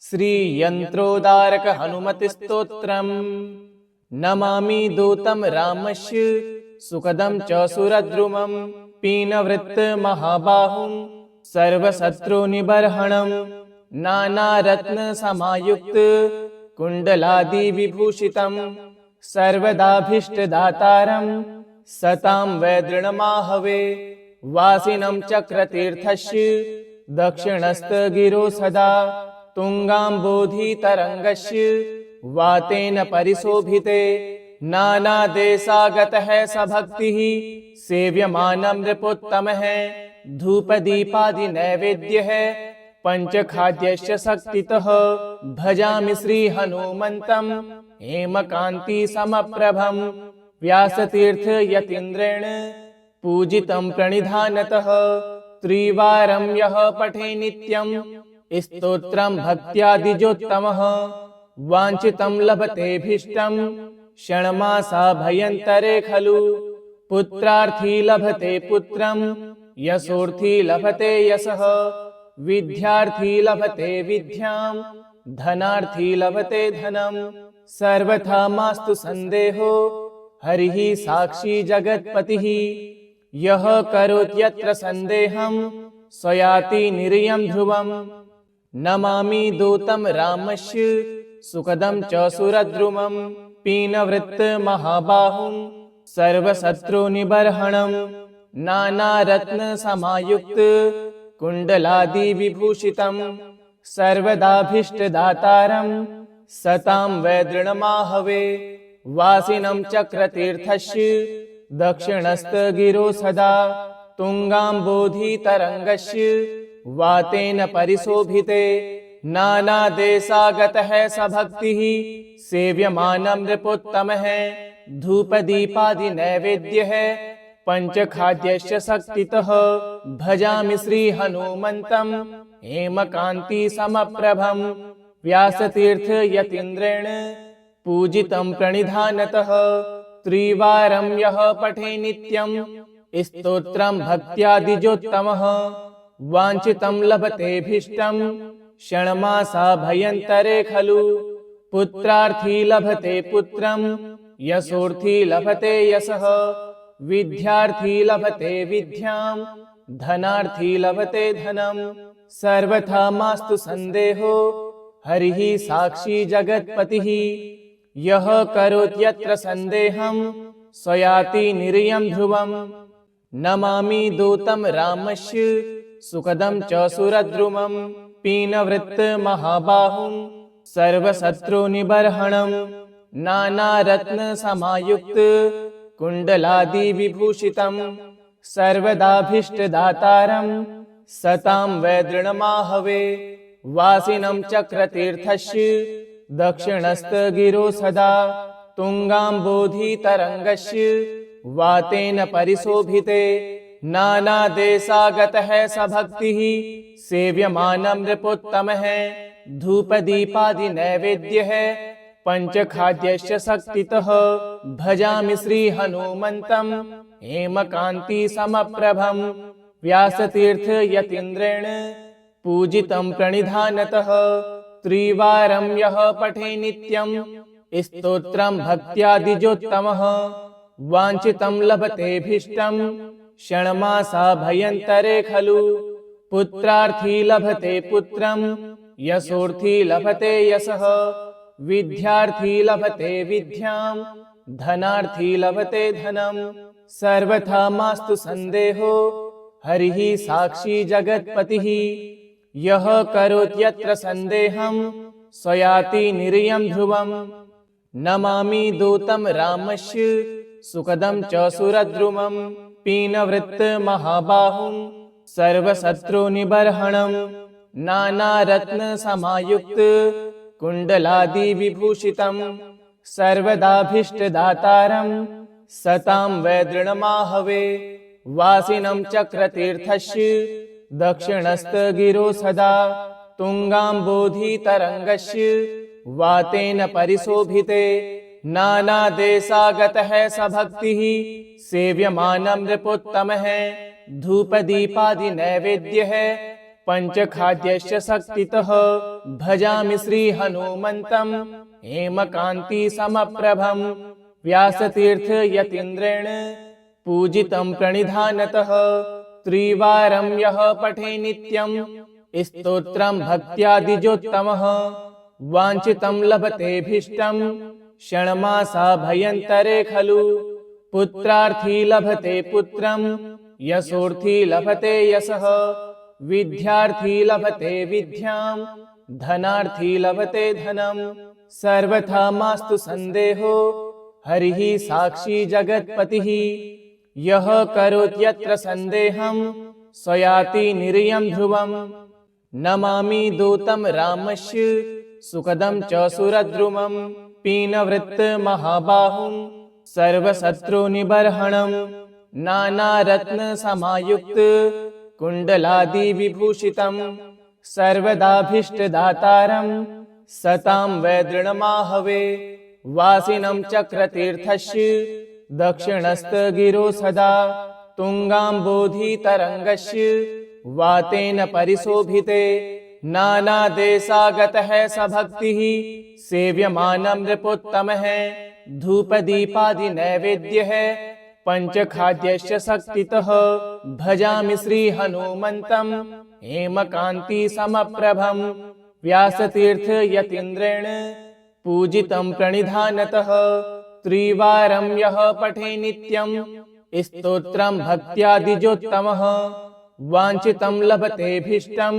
श्रीयन्त्रोदारक हनुमतिस्तोत्रम् नमामि दूतं रामस्य सुखदं च सुरद्रुमं पीनवृत्त महाबाहुं सर्वशत्रुनिबर्हणं नानारत्न समायुक्त कुण्डलादिविभूषितं सर्वदाभीष्टदातारं सतां वैदृणमाहवे वासिनं चक्रतीर्थस्य दक्षिणस्थगिरो सदा तुंगाम्बोधितरङ्गस्य वातेन परिशोभिते नानादेशागतः सभक्तिः सेव्यमानं नृपोत्तमः धूपदीपादिनैवेद्यः पञ्चखाद्यश्च शक्तितः भजामि श्रीहनुमन्तं हेमकान्तिसमप्रभं व्यासतीर्थयतीन्द्रेण पूजितं प्रणिधानतः त्रिवारं यः पठे नित्यं स्तोत्रं भक्त्यादिजोत्तमः वाञ्छितं लभतेऽभीष्टं क्षणमासाभयन्तरे खलु पुत्रार्थी लभते पुत्रं यशोर्थी लभते यशः विद्यार्थी लभते विद्यां धनार्थी लभते धनं सर्वथा मास्तु सन्देहो हरिः साक्षी जगत्पतिः यः करोत्यत्र सन्देहं स याति निर्यं ध्रुवम् नमामि दूतं रामस्य सुखदं च सुरद्रुमं पीनवृत्त महाबाहुं सर्वशत्रुनिबर्हणं नानारत्न समायुक्त कुण्डलादिविभूषितं सर्वदाभीष्टदातारं सतां वैदृणमाहवे वासिनं चक्रतीर्थस्य दक्षिणस्थगिरो सदा तुंगाम्बोधितरङ्गस्य वातेन परिशोभिते नानादेशागतः सभक्तिः सेव्यमानं नृपोत्तमः धूपदीपादिनैवेद्यः पञ्चखाद्यश्च शक्तितः भजामि श्रीहनुमन्तं हेमकान्तिसमप्रभं व्यासतीर्थयतीन्द्रेण पूजितं प्रणिधानतः त्रिवारं यः पठे नित्यं स्तोत्रं भक्त्यादिजोत्तमः वाञ्छितं लभतेऽभीष्टं क्षणमासाभयन्तरे खलु पुत्रार्थी लभते पुत्रं यशोर्थी लभते यशः विद्यार्थी लभते विद्यां धनार्थी लभते धनं सर्वथा मास्तु सन्देहो हरिः साक्षी जगत्पतिः यः करोत्यत्र सन्देहं स याति निर्यं ध्रुवम् नमामि दूतं रामस्य सुखदं च सुरद्रुमं पीनवृत्त महाबाहुं सर्वशत्रुनिबर्हणं नानारत्न समायुक्त कुण्डलादिविभूषितं सर्वदाभीष्टदातारं सतां वैदृणमाहवे वासिनं चक्रतीर्थस्य दक्षिणस्थगिरो सदा तुंगाम्बोधितरङ्गस्य वातेन परिशोभिते नानादेशागतः सभक्तिः सेव्यमानं नृपोत्तमः धूपदीपादिनैवेद्यः पञ्चखाद्यश्च शक्तितः भजामि श्रीहनुमन्तं हेमकान्तिसमप्रभं व्यासतीर्थयतीन्द्रेण पूजितं प्रणिधानतः त्रिवारं यः पठे नित्यं स्तोत्रं भक्त्यादिजोत्तमः वाञ्छितं लभतेऽभीष्टं क्षणमासाभयन्तरे खलु पुत्रार्थी लभते पुत्रं यशोर्थी लभते यशः विद्यार्थी लभते विद्यां धनार्थी लभते धनं सर्वथा मास्तु सन्देहो हरिः साक्षी जगत्पतिः यः करोत्यत्र सन्देहं स याति निर्यं ध्रुवम् नमामि दूतं रामस्य सुखदं च सुरद्रुमं पीनवृत्त महाबाहुं सर्वशत्रुनिबर्हणं नानारत्न समायुक्त कुण्डलादिविभूषितं सर्वदाभीष्टदातारं सतां वैदृणमाहवे वासिनं चक्रतीर्थस्य दक्षिणस्थगिरो सदा तुंगाम्बोधितरङ्गस्य वातेन परिशोभिते नानादेशागतः सभक्तिः सेव्यमानं नृपोत्तमः धूपदीपादिनैवेद्यः पंचखाद्यश्च शक्तितः भजामि श्रीहनुमन्तम् हेमकान्ति समप्रभम् व्यासतीर्थ यतीन्द्रेण पूजितं प्रणिधानतः त्रिवारं यः पठे नित्यं स्तोत्रं भक्त्यादिजोत्तमः वाञ्छितं लभतेऽभीष्टं षण्मासा भयन्तरे खलु पुत्रार्थी लभते पुत्रं यशोर्थी लभते यशः विद्यार्थी लभते विद्यां धनार्थी लभते धनं सर्वथा मास्तु संदेहो हरिः साक्षी जगत्पतिः यः करोत्यत्र संदेहं स याति निर्यं ध्रुवम् नमामि दूतं रामस्य सुखदं च सुरद्रुमं पीनवृत्त महाबाहुं सर्वशत्रुनिबर्हणं नानारत्न समायुक्त कुण्डलादि विभूषितं सर्वदाभीष्टदातारं सतां वैदृणमाहवे वासिनं चक्रतीर्थस्य दक्षिणस्थगिरो सदा तुङ्गाम्बोधितरङ्गस्य वातेन परिशोभिते नानादेशागतः स भक्तिः सेव्यमानं नृपोत्तमः धूपदीपादिनैवेद्यः पंचखाद्यश्च शक्तितः भजामि श्रीहनुमन्तम् हेमकान्ति समप्रभम् व्यासतीर्थ यतीन्द्रेण पूजितं प्रणिधानतः त्रिवारं यः पठे नित्यं स्तोत्रं भक्त्यादिजोत्तमः वाञ्छितं लभतेऽभीष्टं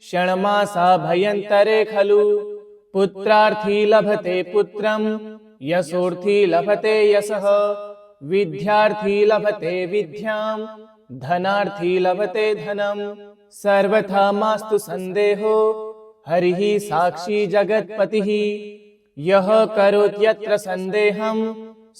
षण्मासा भयन्तरे खलु पुत्रार्थी लभते पुत्रं यशोर्थी लभते यशः विद्यार्थी लभते विद्यां धनार्थी लभते धनं सर्वथा मास्तु संदेहो हरिः साक्षी जगत्पतिः यः करोत्यत्र संदेहं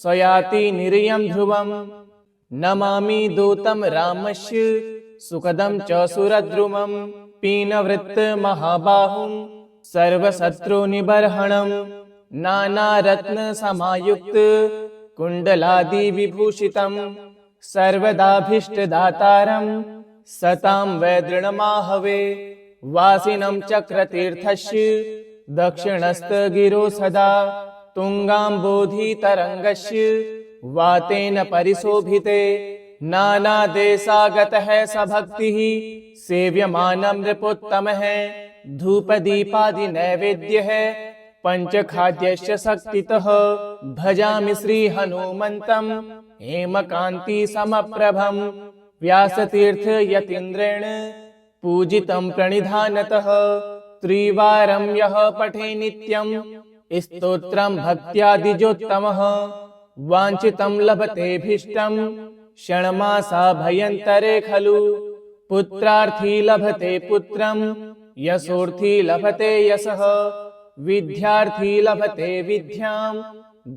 स याति निर्यं ध्रुवम् नमामि दूतं रामस्य सुखदं च सुरद्रुमं पीनवृत्त महाबाहुं सर्वशत्रुनिबर्हणं नानारत्न समायुक्त कुण्डलादि विभूषितं सर्वदाभीष्टदातारं सतां वैदृणमाहवे वासिनं चक्रतीर्थस्य दक्षिणस्थगिरो सदा तुङ्गाम्बोधितरङ्गस्य वातेन परिशोभिते नानादेशागतः स भक्तिः सेव्यमानं नृपोत्तमः धूपदीपादिनैवेद्यः पंचखाद्यश्च शक्तितः भजामि श्रीहनुमन्तम् हेमकान्ति समप्रभम् व्यासतीर्थ यतीन्द्रेण पूजितं प्रणिधानतः त्रिवारं यः पठे नित्यं स्तोत्रं भक्त्यादिजोत्तमः वाञ्छितं लभतेऽभीष्टं षण्मासा भयन्तरे खलु पुत्रार्थी लभते पुत्रं यशोर्थी लभते यशः विद्यार्थी लभते विद्यां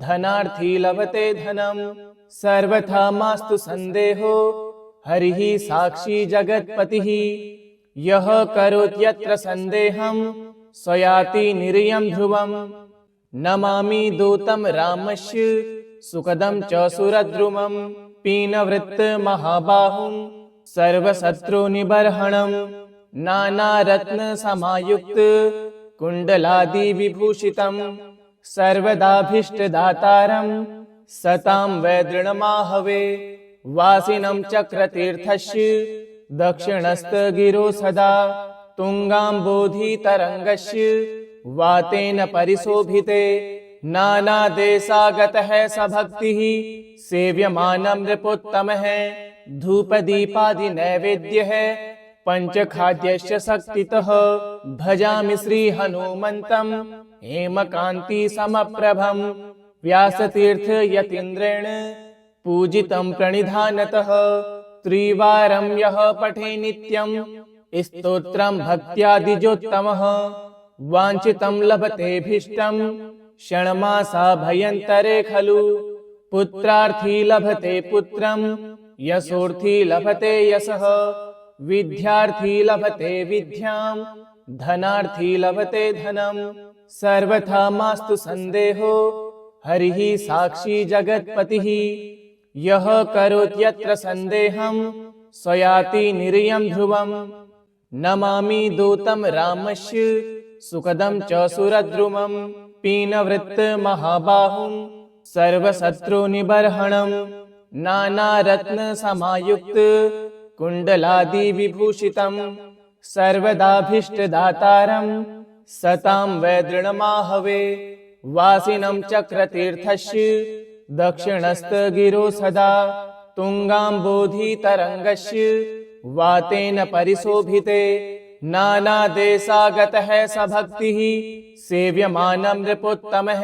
धनार्थी लभते धनं सर्वथा मास्तु संदेहो हरिः साक्षी जगत्पतिः यः करोत्यत्र संदेहं स याति निर्यं ध्रुवम् नमामि दूतं रामस्य सुखदं च सुरद्रुमं पीनवृत्त महाबाहुं सर्वशत्रुनिबर्हणं नानारत्न समायुक्त कुण्डलादि विभूषितं सर्वदाभीष्टदातारं सतां वैदृणमाहवे वासिनं चक्रतीर्थस्य दक्षिणस्थगिरो सदा तुङ्गाम्बोधितरङ्गस्य वातेन परिशोभिते नानादेशागतः स भक्तिः सेव्यमानं नृपोत्तमः धूपदीपादिनैवेद्यः पंचखाद्यश्च शक्तितः भजामि श्रीहनुमन्तम् हेमकान्ति समप्रभम् व्यासतीर्थ यतीन्द्रेण पूजितं प्रणिधानतः त्रिवारं यः पठे नित्यं स्तोत्रं भक्त्यादिजोत्तमः वाञ्छितं लभतेऽभीष्टं षण्मासा भयन्तरे खलु पुत्रार्थी लभते पुत्रं यशोर्थी लभते यशः विद्यार्थी लभते विद्यां धनार्थी लभते धनं सर्वथा मास्तु संदेहो हरिः साक्षी जगत्पतिः यः करोत्यत्र संदेहं स याति निर्यं ध्रुवम् नमामि दूतं रामस्य सुखदं च सुरद्रुमं पीनवृत्तमहाबाहुं सर्वशत्रुनिबर्हणं नानारत्नसमायुक्त कुण्डलादिविभूषितं सर्वदाभीष्टदातारं सतां वैदृणमाहवे वासिनं चक्रतीर्थस्य दक्षिणस्थगिरो सदा तुङ्गाम्बोधितरङ्गस्य वातेन परिशोभिते नानादेशागतः सभक्तिः सेव्यमानं नृपोत्तमः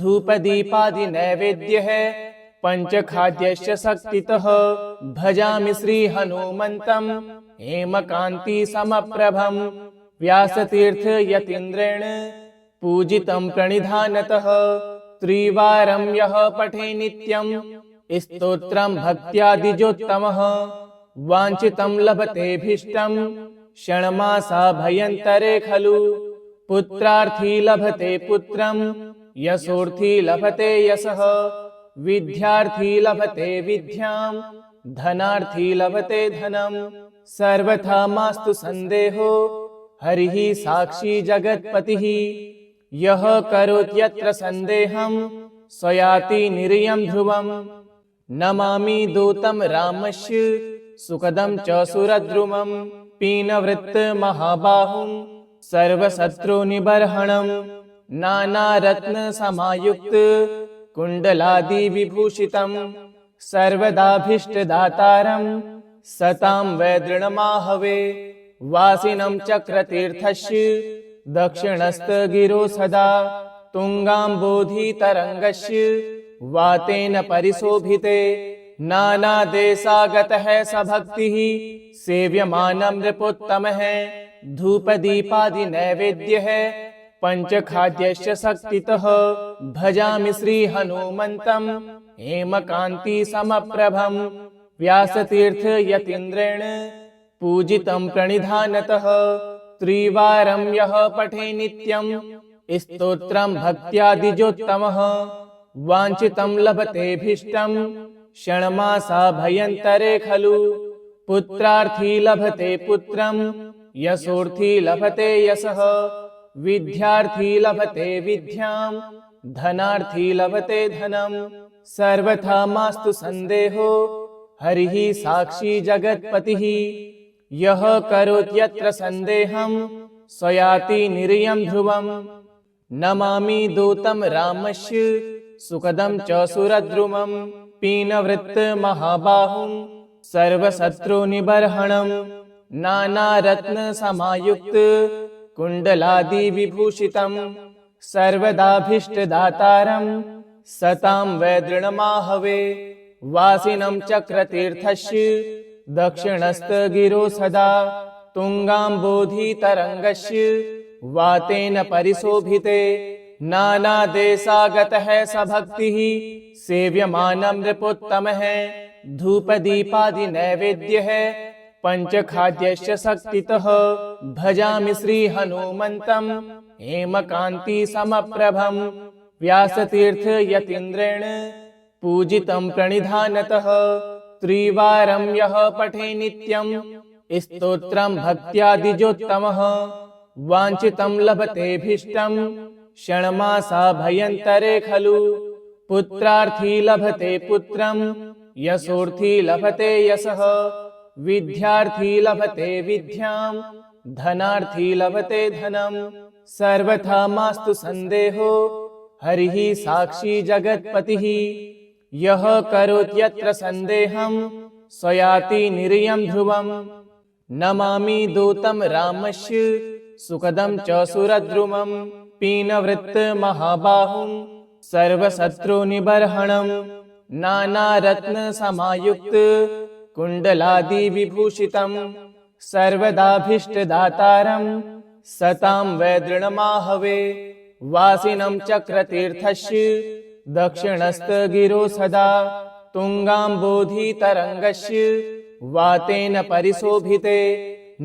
धूपदीपादिनैवेद्यः पञ्चखाद्यश्च शक्तितः भजामि श्रीहनुमन्तं हेमकान्तिसमप्रभं व्यासतीर्थयतीन्द्रेण पूजितं प्रणिधानतः त्रिवारं यः पठे नित्यं स्तोत्रं भक्त्यादिजोत्तमः वाञ्छितं लभतेऽभीष्टं षण्मासाभ्यन्तरे खलु पुत्रार्थी लभते पुत्रं यशोर्थी लभते यशः विद्यार्थी लभते विद्यां धनार्थी लभते धनं सर्वथा मास्तु सन्देहो हरिः साक्षी जगत्पतिः यः करोत्यत्र सन्देहं स याति निर्यं ध्रुवम् नमामि दूतं रामस्य सुखदं च सुरद्रुमं पीनवृत्तमहाबाहुं सर्वशत्रुनिबर्हणं नानारत्नसमायुक्त कुण्डलादिविभूषितं सर्वदाभीष्टदातारं सतां वैदृणमाहवे वासिनं चक्रतीर्थस्य दक्षिणस्थगिरो सदा तुङ्गाम्बोधितरङ्गस्य वातेन परिशोभिते नानादेशागतः सभक्तिः सेव्यमानं नृपोत्तमः धूपदीपादिनैवेद्यः पञ्चखाद्यश्च शक्तितः भजामि श्रीहनुमन्तं हेमकान्तिसमप्रभं व्यासतीर्थयतीन्द्रेण पूजितं प्रणिधानतः त्रिवारं यः पठे नित्यं स्तोत्रं भक्त्यादिजोत्तमः वाञ्छितं लभतेऽभीष्टं षण्मासाभ्यन्तरे खलु पुत्रार्थी लभते पुत्रं यशोर्थी लभते यशः विद्यार्थी लभते विद्यां धनार्थी लभते धनं सर्वथा मास्तु सन्देहो हरिः साक्षी जगत्पतिः यः करोत्यत्र सन्देहं स याति निर्यं ध्रुवम् नमामि दूतं रामस्य सुखदं च सुरद्रुमं पीनवृत्तमहाबाहुं सर्वशत्रुनिबर्हणं नानारत्नसमायुक्त कुण्डलादिविभूषितं सर्वदाभीष्टदातारं सतां वैदृणमाहवे वासिनं चक्रतीर्थस्य दक्षिणस्थगिरो सदा तुङ्गाम्बोधितरङ्गस्य वातेन परिशोभिते नानादेशागतः सभक्तिः सेव्यमानं नृपोत्तमः धूपदीपादिनैवेद्यः पञ्चखाद्यश्च शक्तितः भजामि श्रीहनुमन्तं हेमकान्तिसमप्रभं व्यासतीर्थयतीन्द्रेण पूजितं प्रणिधानतः त्रिवारं यः पठे नित्यं स्तोत्रं भक्त्यादिजोत्तमः वाञ्छितं लभतेऽभीष्टं षण्मासाभ्यन्तरे खलु पुत्रार्थी लभते पुत्रं यशोर्थी लभते यशः विद्यार्थी लभते विद्यां धनार्थी लभते धनं सर्वथा मास्तु सन्देहो हरिः साक्षी जगत्पतिः यः करोत्यत्र सन्देहं स याति निर्यं ध्रुवम् नमामि दूतं रामस्य सुखदं च सुरद्रुमं पीनवृत्तमहाबाहुं सर्वशत्रुनिबर्हणं नानारत्नसमायुक्त कुण्डलादिविभूषितं सर्वदाभीष्टदातारं सतां वैदृणमाहवे वासिनं चक्रतीर्थस्य दक्षिणस्थगिरो सदा तुङ्गाम्बोधितरङ्गस्य वातेन परिशोभिते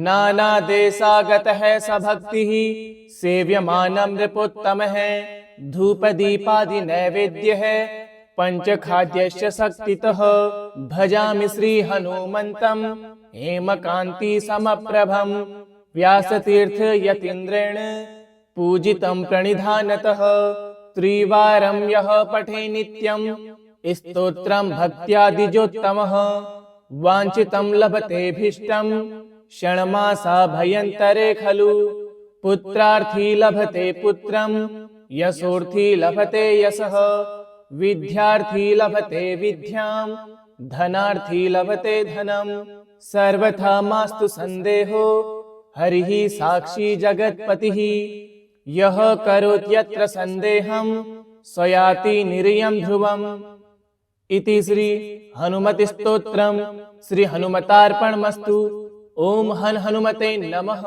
नानादेशागतः सभक्तिः सेव्यमानं नृपोत्तमः धूपदीपादिनैवेद्यः पञ्चखाद्यश्च शक्तितः भजामि श्रीहनुमन्तं हेमकान्तिसमप्रभं व्यासतीर्थ यतीन्द्रेण पूजितं प्रणिधानतः त्रिवारं यः पठे नित्यं स्तोत्रं भक्त्यादिजोत्तमः वाञ्छितं लभतेऽभीष्टं षण्मासा भयन्तरे खलु पुत्रार्थी लभते पुत्रं यशोर्थी लभते यशः विद्यार्थी लभते विद्यां धनार्थी लभते धनं सर्वथा मास्तु संदेहो हरिः साक्षी जगत्पतिः यः करोत्यत्र संदेहं स याति निर्यं ध्रुवम् इति श्री हनुमति स्तोत्रम् श्री हनुमतार्पणमस्तु। ओम हन हनुमते नमः।